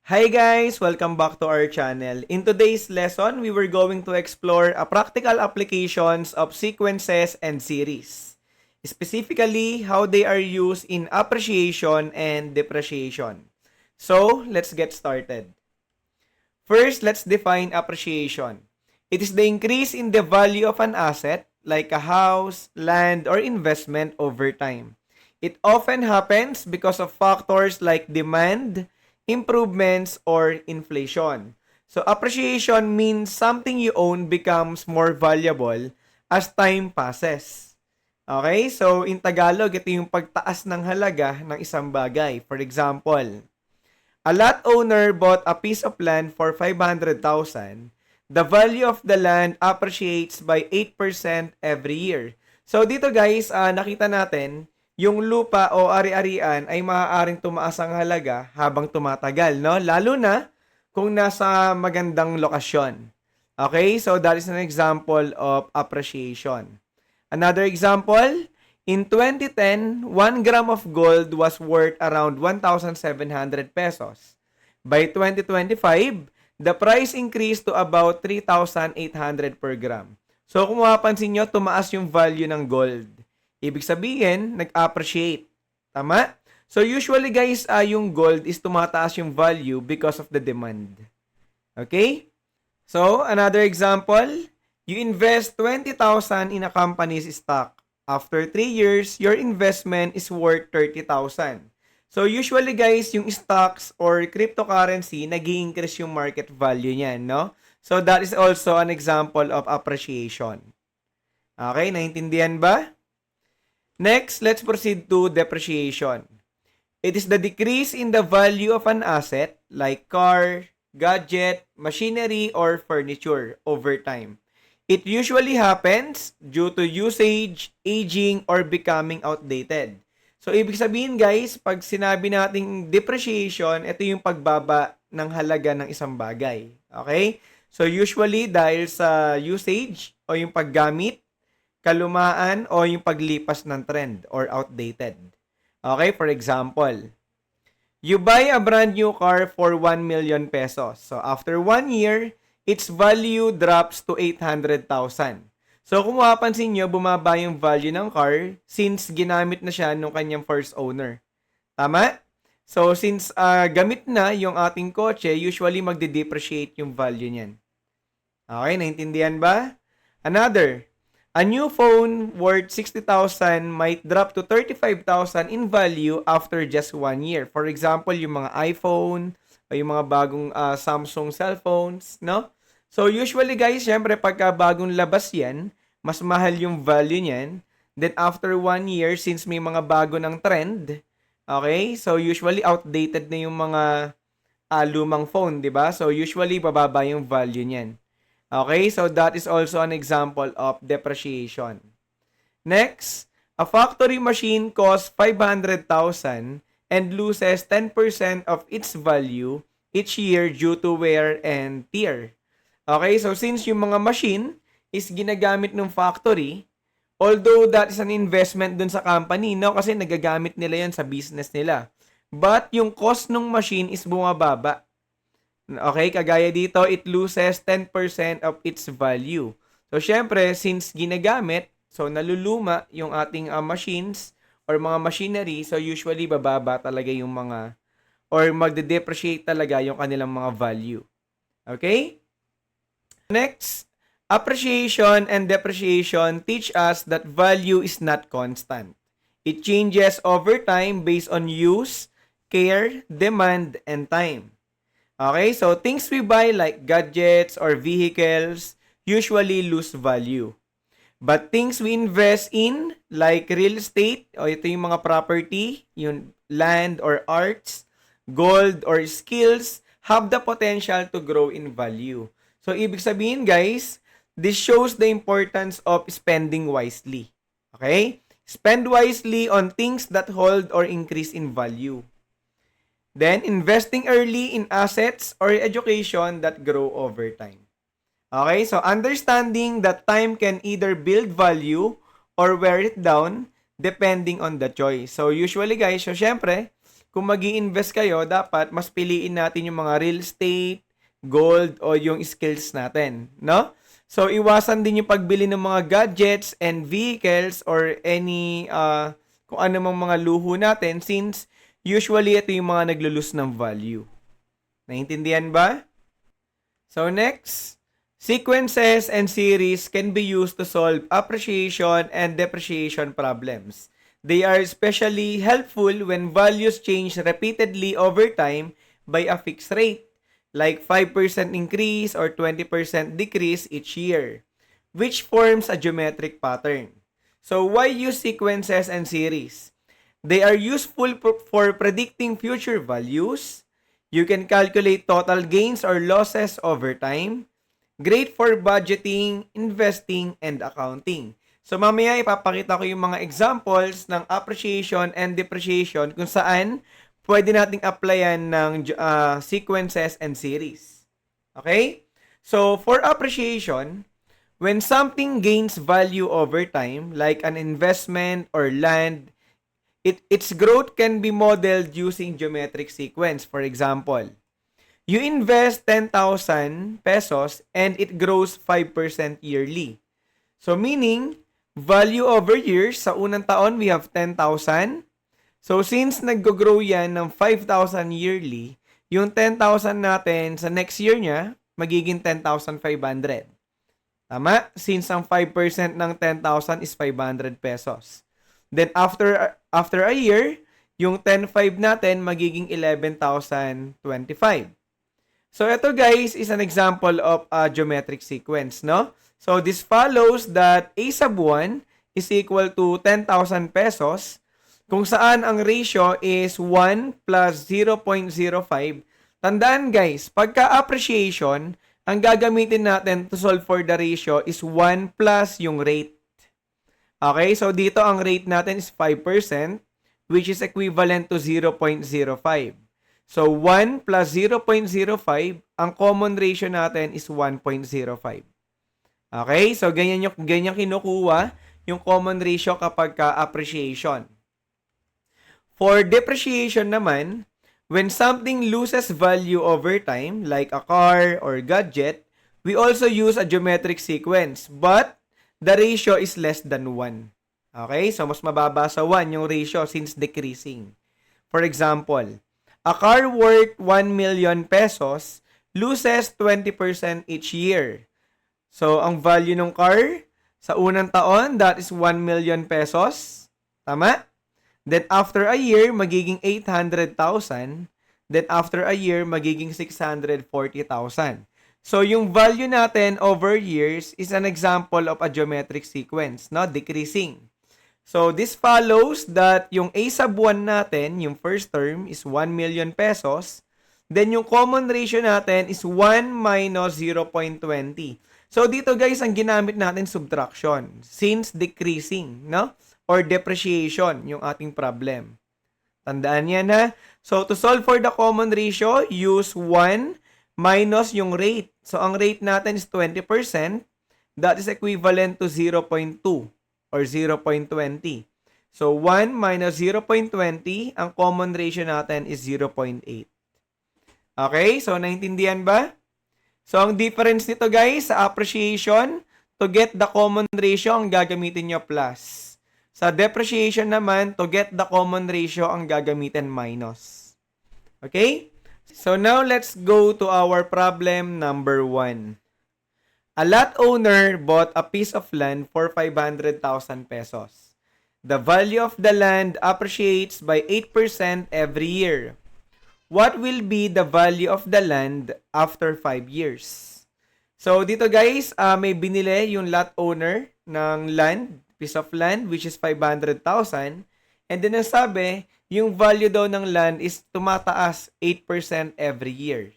Hi guys! Welcome back to our channel. In today's lesson, we were going to explore practical applications of sequences and series. Specifically, how they are used in appreciation and depreciation. So, let's get started. First, let's define appreciation. It is the increase in the value of an asset, like a house, land, or investment over time. It often happens because of factors like demand, improvements, or inflation. So, appreciation means something you own becomes more valuable as time passes. Okay? So, in Tagalog, ito yung pagtaas ng halaga ng isang bagay. For example, a lot owner bought a piece of land for 500,000. The value of the land appreciates by 8% every year. So dito guys, nakita natin yung lupa o ari-arian ay maaaring tumaas ang halaga habang tumatagal, no? Lalo na kung nasa magandang lokasyon. Okay? So that is an example of appreciation. Another example, in 2010, 1 gram of gold was worth around 1,700 pesos. By 2025, the price increased to about 3,800 per gram. So kung mapapansin nyo, tumaas yung value ng gold. Ibig sabihin, nag-appreciate. Tama? So usually guys, yung gold is tumataas yung value because of the demand. Okay? So another example, you invest 20,000 in a company's stock. After 3 years, your investment is worth 30,000. So usually guys, yung stocks or cryptocurrency, nag-i-increase yung market value niyan, no? So that is also an example of appreciation. Okay, naintindihan ba? Next, let's proceed to depreciation. It is the decrease in the value of an asset like car, gadget, machinery, or furniture over time. It usually happens due to usage, aging, or becoming outdated. So, ibig sabihin guys, pag sinabi nating depreciation, ito yung pagbaba ng halaga ng isang bagay. Okay? So, usually dahil sa usage o yung paggamit, kalumaan o yung paglipas ng trend or outdated. Okay? For example, you buy a brand new car for 1 million pesos. So, after 1 year, its value drops to 800,000. So, kung mapapansin nyo, bumaba yung value ng car since ginamit na siya nung kanyang first owner. Tama? So, since gamit na yung ating kotse, usually magde-depreciate yung value niyan. Okay, naintindihan ba? Another, a new phone worth 60,000 might drop to 35,000 in value after just 1 year. For example, yung mga iPhone o yung mga bagong Samsung cellphones, no? So, usually guys, syempre pagka bagong labas yan, mas mahal yung value niyan. Then, after 1 year, since may mga bago ng trend, okay, so usually outdated na yung mga lumang phone, di ba? So, usually bababa yung value niyan. Okay, so that is also an example of depreciation. Next, a factory machine costs 500,000 and loses 10% of its value each year due to wear and tear. Okay, so since yung mga machine is ginagamit ng factory, although that is an investment dun sa company, no? Kasi nagagamit nila yan sa business nila. But yung cost ng machine is bumababa. Okay, kagaya dito, it loses 10% of its value. So, syempre, since ginagamit, so naluluma yung ating machines or mga machinery, so usually bababa talaga yung mga or magde-depreciate talaga yung kanilang mga value. Okay? Next, appreciation and depreciation teach us that value is not constant. It changes over time based on use, care, demand, and time. Okay, so things we buy like gadgets or vehicles usually lose value. But things we invest in like real estate o ito yung mga property, yung land or arts, gold or skills have the potential to grow in value. So, ibig sabihin guys, this shows the importance of spending wisely. Okay? Spend wisely on things that hold or increase in value. Then, investing early in assets or education that grow over time. Okay? So, understanding that time can either build value or wear it down depending on the choice. So, usually guys, so syempre, kung mag-i-invest kayo, dapat mas piliin natin yung mga real estate, gold, o yung skills natin, no? So, iwasan din yung pagbili ng mga gadgets and vehicles or any, kung ano mang mga luho natin since usually ito yung mga naglo-lose ng value. Naintindihan ba? So, next, sequences and series can be used to solve appreciation and depreciation problems. They are especially helpful when values change repeatedly over time by a fixed rate, like 5% increase or 20% decrease each year, which forms a geometric pattern. So, why use sequences and series? They are useful for predicting future values. You can calculate total gains or losses over time. Great for budgeting, investing, and accounting. So mamaya ipapakita ko yung mga examples ng appreciation and depreciation kung saan pwede nating applyan ng sequences and series. Okay? So for appreciation, when something gains value over time, like an investment or land, its growth can be modeled using geometric sequence. For example, you invest 10,000 pesos and it grows 5% yearly. So meaning, value over years, sa unang taon we have 10,000. So since nag-grow yan ng 5,000 yearly, yung 10,000 natin sa next year niya, magiging 10,500. Tama? Since ang 5% ng 10,000 is 500 pesos. Then after a year, yung 10,500 natin magiging 11,025. So ito guys is an example of a geometric sequence, no? So this follows that A sub 1 is equal to 10,000 pesos kung saan ang ratio is 1 plus 0.05. Tandaan guys, pagka appreciation, ang gagamitin natin to solve for the ratio is 1 plus yung rate. Okay, so dito ang rate natin is 5%, which is equivalent to 0.05. So 1 plus 0.05, ang common ratio natin is 1.05. Okay, so ganyan kinukuha yung common ratio kapag appreciation. For depreciation naman, when something loses value over time, like a car or gadget, we also use a geometric sequence, but the ratio is less than 1. Okay? So, mas mababa sa 1 yung ratio since decreasing. For example, a car worth 1 million pesos loses 20% each year. So, ang value ng car sa unang taon, that is 1 million pesos. Tama? Then, after a year, magiging 800,000. Then, after a year, magiging 640,000. So, yung value natin over years is an example of a geometric sequence, no? Decreasing. So, this follows that yung A sub 1 natin, yung first term, is 1 million pesos. Then, yung common ratio natin is 1 minus 0.20. So, dito guys, ang ginamit natin subtraction since decreasing, no? Or depreciation, yung ating problem. Tandaan yan ha. So, to solve for the common ratio, use 1 minus yung rate. So, ang rate natin is 20%. That is equivalent to 0.2 or 0.20. So, 1 minus 0.20, ang common ratio natin is 0.8. Okay? So, naintindihan ba? So, ang difference nito guys, sa appreciation, to get the common ratio, ang gagamitin nyo plus. Sa depreciation naman, to get the common ratio, ang gagamitin minus. Okay? So now let's go to our problem number 1. A lot owner bought a piece of land for 500,000 pesos. The value of the land appreciates by 8% every year. What will be the value of the land after 5 years? So dito guys, may binili yung lot owner ng land, piece of land, which is 500,000. And then ang sabi, yung value daw ng land is tumataas 8% every year.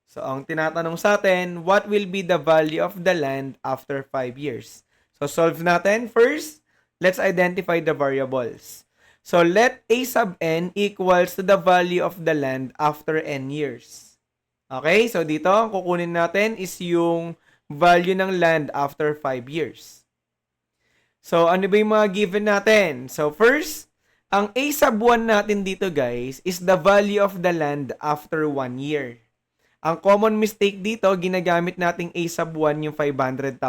So, ang tinatanong sa atin, what will be the value of the land after 5 years? So, solve natin. First, let's identify the variables. So, let A sub n equals to the value of the land after n years. Okay? So, dito, ang kukunin natin is yung value ng land after 5 years. So, ano ba yung mga given natin? So, first, Ang A sub 1 natin dito guys is the value of the land after 1 year. Ang common mistake dito, ginagamit nating A sub 1 yung 500,000.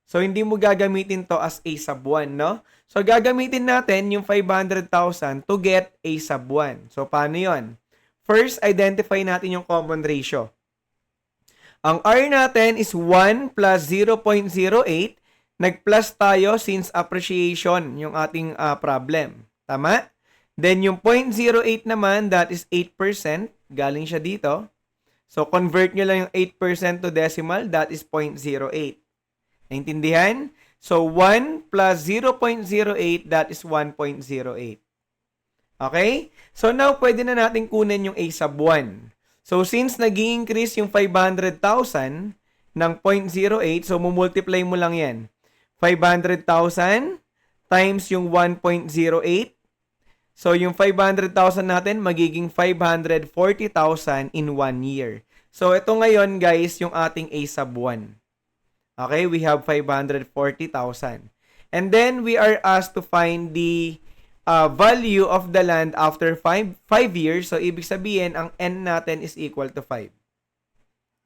So, hindi mo gagamitin to as A sub 1, no? So, gagamitin natin yung 500,000 to get A sub 1. So, paano yon? First, identify natin yung common ratio. Ang R natin is 1 plus 0.08. Nag-plus tayo since appreciation yung ating problem. Tama? Then, yung 0.08 naman, that is 8%. Galing siya dito. So, convert nyo lang yung 8% to decimal, that is 0.08. Naintindihan? So, 1 plus 0.08, that is 1.08. Okay? So, now, pwede na natin kunin yung A sub 1. So, since nag-i-increase yung 500,000 ng 0.08, so, mumultiply mo lang yan. 500,000 times yung 1.08. So, yung 500,000 natin, magiging 540,000 in 1 year. So, ito ngayon, guys, yung ating A sub 1. Okay, we have 540,000. And then, we are asked to find the value of the land after 5 years. So, ibig sabihin, ang N natin is equal to 5.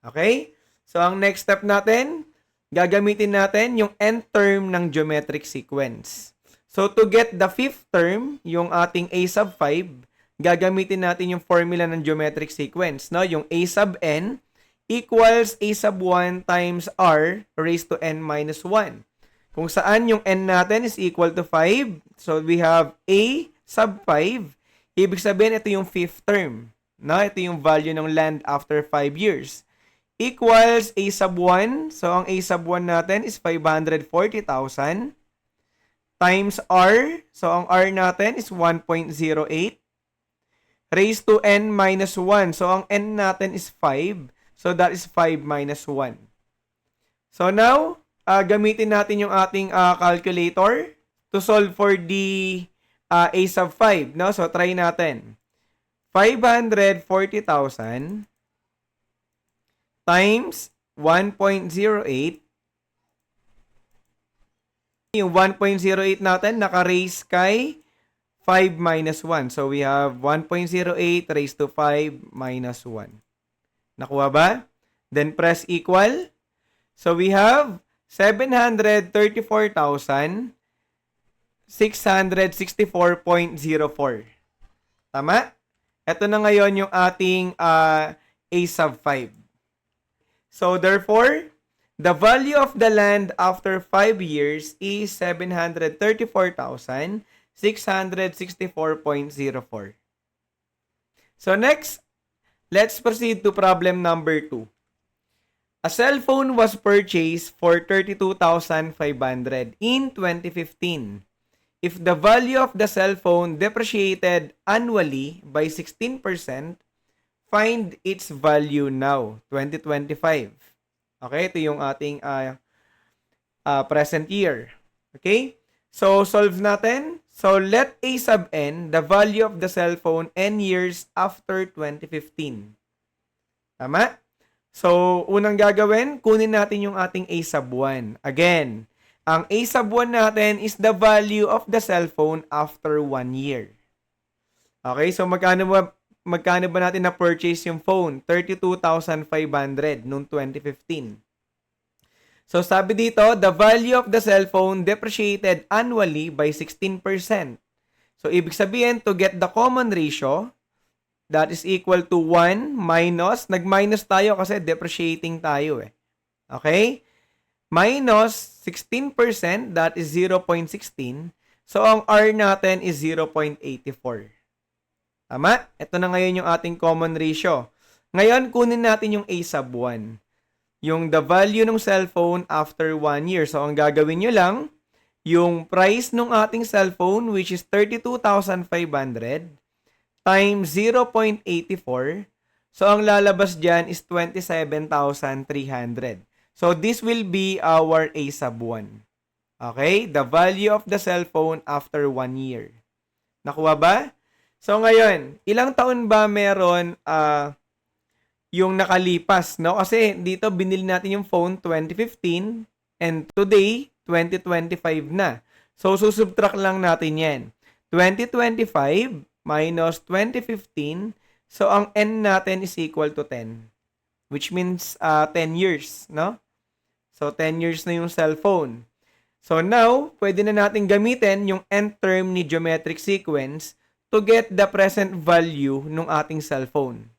Okay? So, ang next step natin, gagamitin natin yung nth term ng geometric sequence. So, to get the fifth term, yung ating A sub 5, gagamitin natin yung formula ng geometric sequence. No? Yung A sub n equals A sub 1 times R raised to n minus 1. Kung saan yung n natin is equal to 5. So, we have A sub 5. Ibig sabihin, ito yung fifth term. No? Ito yung value ng land after 5 years. Equals A sub 1. So, ang A sub 1 natin is 540,000. Times R. So, ang R natin is 1.08. Raised to n minus 1. So, ang n natin is 5. So, that is 5 minus 1. So, now, gamitin natin yung ating calculator to solve for the A sub 5. No? So, try natin. 540,000 times 1.08. Yung 1.08 natin, naka-raise kay 5 minus 1. So, we have 1.08 raised to 5 minus 1. Nakuha ba? Then, press equal. So, we have 734,664.04. Tama? Ito na ngayon yung ating A sub 5. So, therefore, the value of the land after 5 years is 734,664.04. So next, let's proceed to problem number 2. A cell phone was purchased for 32,500 in 2015. If the value of the cell phone depreciated annually by 16%, find its value now, 2025. Okay, ito yung ating present year. Okay? So, solve natin. So, let A sub n, the value of the cell phone, n years after 2015. Tama? So, unang gagawin, kunin natin yung ating A sub 1. Again, ang A sub 1 natin is the value of the cell phone after 1 year. Okay, so magkano ba natin na-purchase yung phone? 32,500 noong 2015. So, sabi dito, the value of the cell phone depreciated annually by 16%. So, ibig sabihin, to get the common ratio, that is equal to 1 minus, nag-minus tayo kasi depreciating tayo eh. Okay? Minus 16%, that is 0.16. So, ang R natin is 0.84. Tama? Ito na ngayon yung ating common ratio. Ngayon, kunin natin yung A sub 1. Yung the value ng cellphone after 1 year. So, ang gagawin nyo lang, yung price ng ating cellphone, which is 32,500, times 0.84. So, ang lalabas dyan is 27,300. So, this will be our A sub 1. Okay? The value of the cellphone after 1 year. Nakuha ba? So, ngayon, ilang taon ba meron yung nakalipas, no? Kasi dito, binili natin yung phone 2015 and today, 2025 na. So, susubtract lang natin yan. 2025 minus 2015. So, ang N natin is equal to 10. Which means 10 years, no? So, 10 years na yung cellphone. So, now, pwede na natin gamitin yung nth term ni geometric sequence to get the present value ng ating cellphone.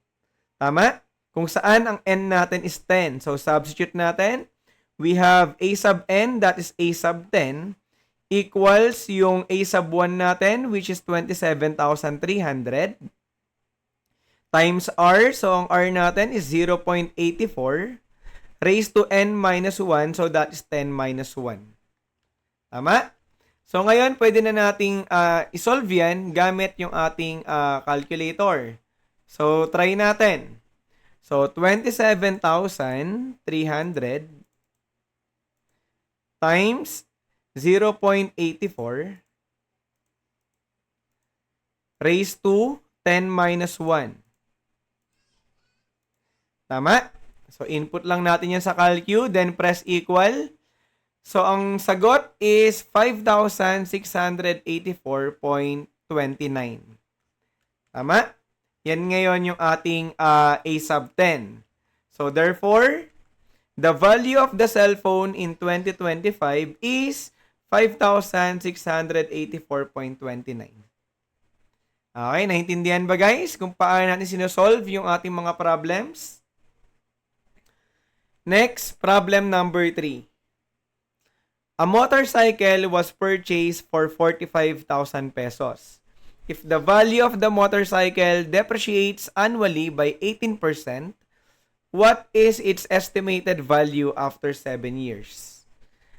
Tama? Kung saan ang N natin is 10. So, substitute natin. We have A sub N, that is A sub 10, equals yung A sub 1 natin, which is 27,300, times R. So, ang R natin is 0.84 raised to N minus 1. So, that is 10 minus 1. Tama? So, ngayon, pwede na nating isolve yan gamit yung ating calculator. So, try natin. So, 27,300 times 0.84 raised to 10 minus 1. Tama? So, input lang natin yan sa calcu, then press equal. So, ang sagot is 5,684.29. Tama? Yan ngayon yung ating A sub 10. So, therefore, the value of the cellphone in 2025 is 5,684.29. Okay, naintindihan ba guys kung paano natin sinosolve yung ating mga problems? Next, problem number 3. A motorcycle was purchased for 45,000 pesos. If the value of the motorcycle depreciates annually by 18%, what is its estimated value after 7 years?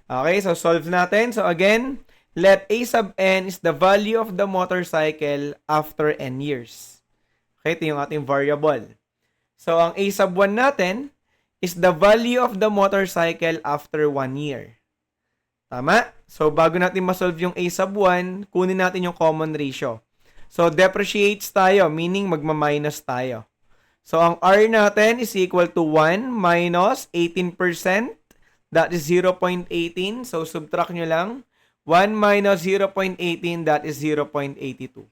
Okay, so solve natin. So again, let A sub N is the value of the motorcycle after N years. Okay, ito yung ating variable. So ang A sub 1 natin is the value of the motorcycle after 1 year. Tama? So, bago natin masolve yung A sub 1, kunin natin yung common ratio. So, depreciates tayo, meaning magma-minus tayo. So, ang R natin is equal to 1 minus 18%. That is 0.18. So, subtract nyo lang. 1 minus 0.18, that is 0.82.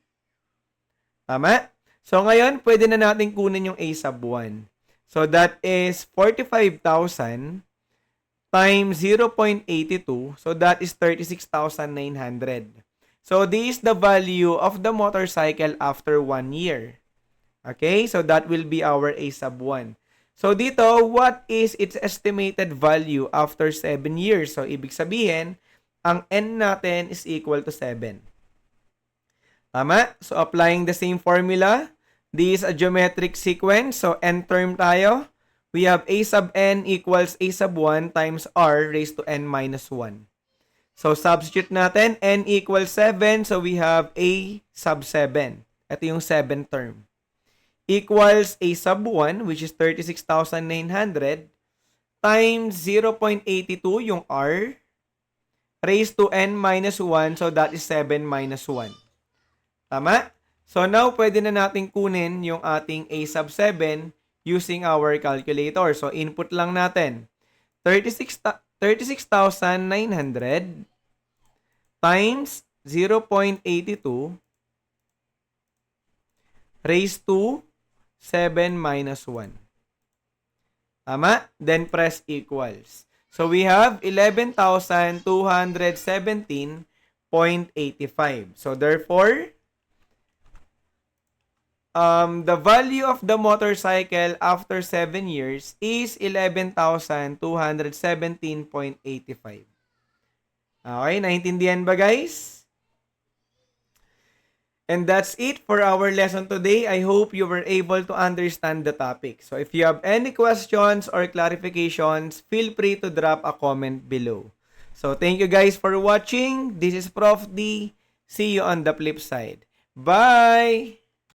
Tama? So, ngayon, pwede na natin kunin yung A sub 1. So, that is 45,000 times 0.82. So, that is 36,900. So, this is the value of the motorcycle after 1 year. Okay? So, that will be our A sub 1. So, dito, what is its estimated value after 7 years? So, ibig sabihin, ang N natin is equal to 7. Tama? So, applying the same formula, this is a geometric sequence. So, N term tayo. We have A sub N equals A sub 1 times R raised to N minus 1. So, substitute natin. N equals 7. So, we have A sub 7. Ito yung 7 term. Equals A sub 1, which is 36,900, times 0.82, yung R, raised to N minus 1. So, that is 7 minus 1. Tama? So, now, pwede na natin kunin yung ating A sub 7 using our calculator. So, input lang natin. 36,900 times 0.82 raised to 7 minus 1. Tama? Then press equals. So, we have 11,217.85. So, therefore, the value of the motorcycle after 7 years is 11,217.85. Okay, naintindihan ba guys? And that's it for our lesson today. I hope you were able to understand the topic. So if you have any questions or clarifications, feel free to drop a comment below. So thank you guys for watching. This is Prof. D. See you on the flip side. Bye!